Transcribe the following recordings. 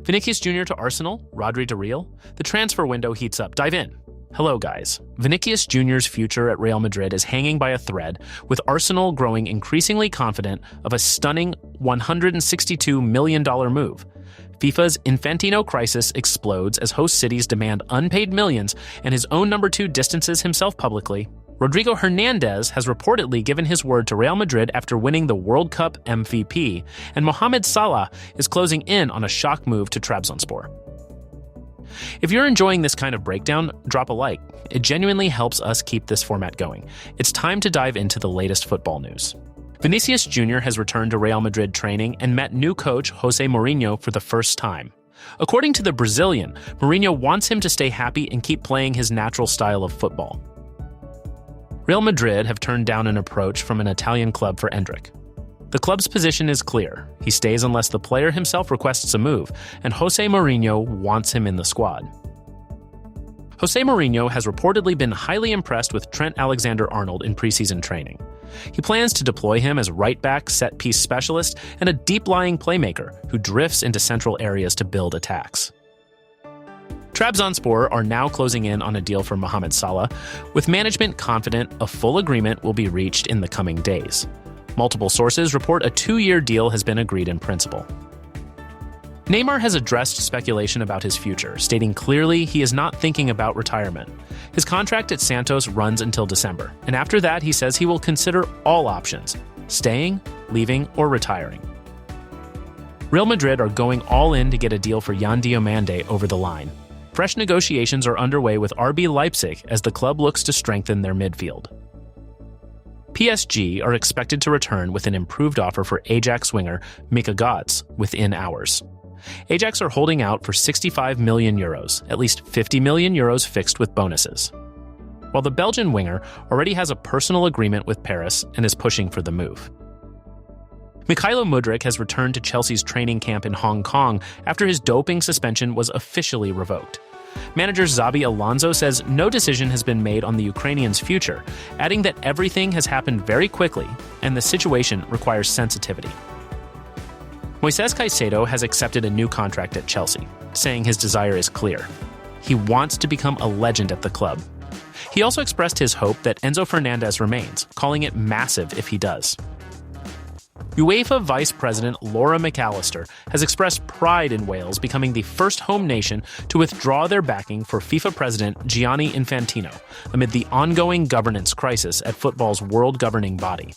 Vinicius Jr. to Arsenal, Rodri to Real. The transfer window heats up. Dive in. Hello, guys. Vinicius Jr.'s future at Real Madrid is hanging by a thread, with Arsenal growing increasingly confident of a stunning $162 million move. FIFA's Infantino crisis explodes as host cities demand unpaid millions, and his own number 2 distances himself publicly. Rodrigo Hernandez has reportedly given his word to Real Madrid after winning the World Cup MVP, and Mohamed Salah is closing in on a shock move to Trabzonspor. If you're enjoying this kind of breakdown, drop a like. It genuinely helps us keep this format going. It's time to dive into the latest football news. Vinicius Jr. has returned to Real Madrid training and met new coach José Mourinho for the first time. According to the Brazilian, Mourinho wants him to stay happy and keep playing his natural style of football. Real Madrid have turned down an approach from an Italian club for Endrick. The club's position is clear. He stays unless the player himself requests a move, and José Mourinho wants him in the squad. José Mourinho has reportedly been highly impressed with Trent Alexander-Arnold in preseason training. He plans to deploy him as right-back, set-piece specialist, and a deep-lying playmaker who drifts into central areas to build attacks. Trabzonspor are now closing in on a deal for Mohamed Salah, with management confident a full agreement will be reached in the coming days. Multiple sources report a 2-year deal has been agreed in principle. Neymar has addressed speculation about his future, stating clearly he is not thinking about retirement. His contract at Santos runs until December, and after that he says he will consider all options: staying, leaving, or retiring. Real Madrid are going all in to get a deal for Yan Diomande over the line. Fresh negotiations are underway with RB Leipzig as the club looks to strengthen their midfield. PSG are expected to return with an improved offer for Ajax winger Mika Godts within hours. Ajax are holding out for €65 million, at least €50 million fixed with bonuses. While the Belgian winger already has a personal agreement with Paris and is pushing for the move. Mudryk has returned to Chelsea's training camp in Hong Kong after his doping suspension was officially revoked. Manager Xabi Alonso says no decision has been made on the Ukrainian's future, adding that everything has happened very quickly and the situation requires sensitivity. Moises Caicedo has accepted a new contract at Chelsea, saying his desire is clear. He wants to become a legend at the club. He also expressed his hope that Enzo Fernandez remains, calling it massive if he does. UEFA Vice President Laura McAllister has expressed pride in Wales becoming the first home nation to withdraw their backing for FIFA President Gianni Infantino amid the ongoing governance crisis at football's world governing body.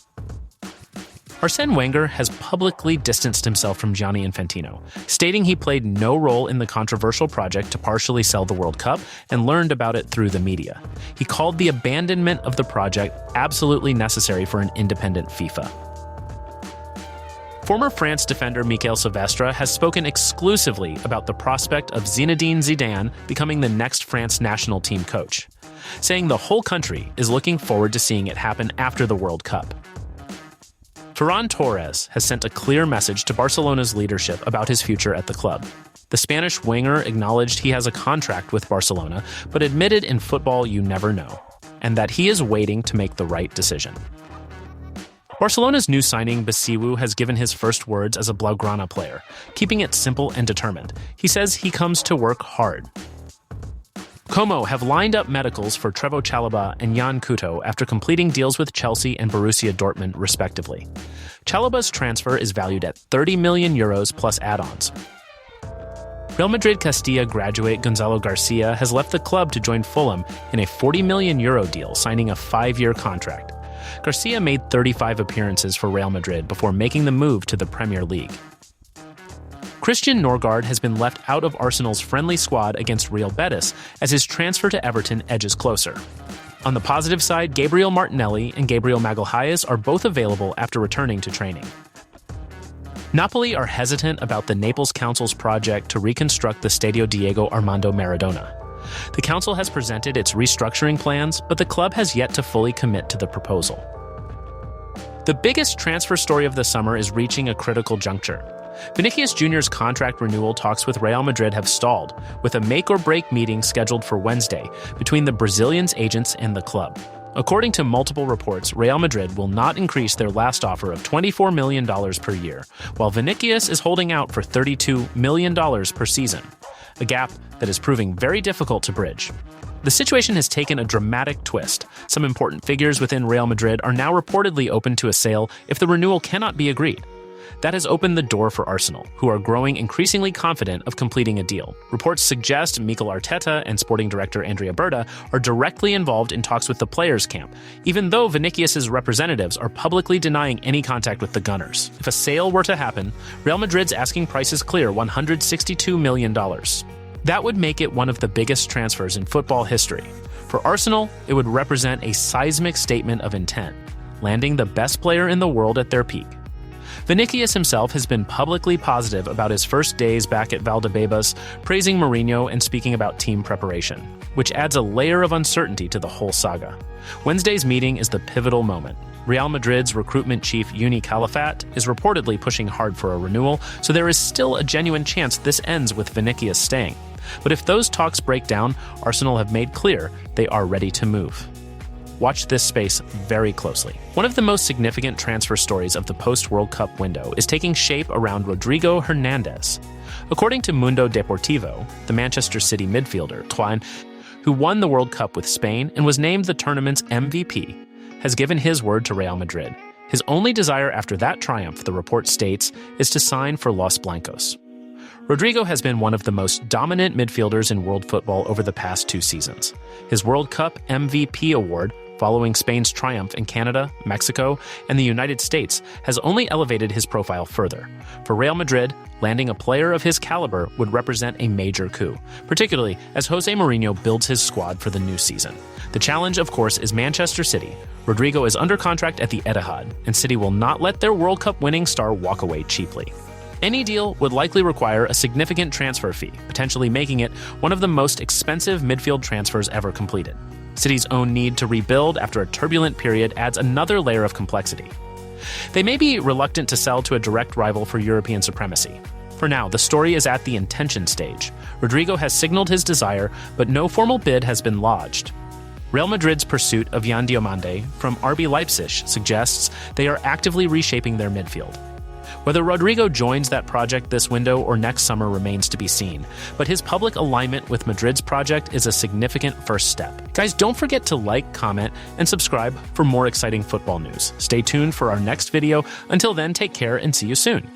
Arsène Wenger has publicly distanced himself from Gianni Infantino, stating he played no role in the controversial project to partially sell the World Cup and learned about it through the media. He called the abandonment of the project absolutely necessary for an independent FIFA. Former France defender Michael Silvestre has spoken exclusively about the prospect of Zinedine Zidane becoming the next France national team coach, saying the whole country is looking forward to seeing it happen after the World Cup. Ferran Torres has sent a clear message to Barcelona's leadership about his future at the club. The Spanish winger acknowledged he has a contract with Barcelona, but admitted in football you never know, and that he is waiting to make the right decision. Barcelona's new signing, Bisiwu, has given his first words as a Blaugrana player, keeping it simple and determined. He says he comes to work hard. Como have lined up medicals for Trevoh Chalobah and Yan Couto after completing deals with Chelsea and Borussia Dortmund, respectively. Chalobah's transfer is valued at €30 million plus add-ons. Real Madrid Castilla graduate Gonzalo García has left the club to join Fulham in a €40 million deal, signing a 5-year contract. Garcia made 35 appearances for Real Madrid before making the move to the Premier League. Christian Norgaard has been left out of Arsenal's friendly squad against Real Betis as his transfer to Everton edges closer. On the positive side, Gabriel Martinelli and Gabriel Magalhaes are both available after returning to training. Napoli are hesitant about the Naples Council's project to reconstruct the Stadio Diego Armando Maradona. The council has presented its restructuring plans, but the club has yet to fully commit to the proposal. The biggest transfer story of the summer is reaching a critical juncture. Vinicius Jr.'s contract renewal talks with Real Madrid have stalled, with a make-or-break meeting scheduled for Wednesday between the Brazilian's agents and the club. According to multiple reports, Real Madrid will not increase their last offer of $24 million per year, while Vinicius is holding out for $32 million per season, a gap that is proving very difficult to bridge. The situation has taken a dramatic twist. Some important figures within Real Madrid are now reportedly open to a sale if the renewal cannot be agreed. That has opened the door for Arsenal, who are growing increasingly confident of completing a deal. Reports suggest Mikel Arteta and sporting director Andrea Berta are directly involved in talks with the players' camp, even though Vinicius' representatives are publicly denying any contact with the Gunners. If a sale were to happen, Real Madrid's asking price is clear: $162 million. That would make it one of the biggest transfers in football history. For Arsenal, it would represent a seismic statement of intent, landing the best player in the world at their peak. Vinicius himself has been publicly positive about his first days back at Valdebebas, praising Mourinho and speaking about team preparation, which adds a layer of uncertainty to the whole saga. Wednesday's meeting is the pivotal moment. Real Madrid's recruitment chief Yuni Calafat is reportedly pushing hard for a renewal, so there is still a genuine chance this ends with Vinicius staying. But if those talks break down, Arsenal have made clear they are ready to move. Watch this space very closely. One of the most significant transfer stories of the post-World Cup window is taking shape around Rodrigo Hernandez. According to Mundo Deportivo, the Manchester City midfielder, Twan, who won the World Cup with Spain and was named the tournament's MVP, has given his word to Real Madrid. His only desire after that triumph, the report states, is to sign for Los Blancos. Rodrigo has been one of the most dominant midfielders in world football over the past 2 seasons. His World Cup MVP award, following Spain's triumph in Canada, Mexico, and the United States, has only elevated his profile further. For Real Madrid, landing a player of his caliber would represent a major coup, particularly as Jose Mourinho builds his squad for the new season. The challenge, of course, is Manchester City. Rodrigo is under contract at the Etihad, and City will not let their World Cup winning star walk away cheaply. Any deal would likely require a significant transfer fee, potentially making it one of the most expensive midfield transfers ever completed. City's own need to rebuild after a turbulent period adds another layer of complexity. They may be reluctant to sell to a direct rival for European supremacy. For now, the story is at the intention stage. Rodrigo has signaled his desire, but no formal bid has been lodged. Real Madrid's pursuit of Yan Diomande from RB Leipzig suggests they are actively reshaping their midfield. Whether Rodrigo joins that project this window or next summer remains to be seen, but his public alignment with Madrid's project is a significant first step. Guys, don't forget to like, comment, and subscribe for more exciting football news. Stay tuned for our next video. Until then, take care and see you soon.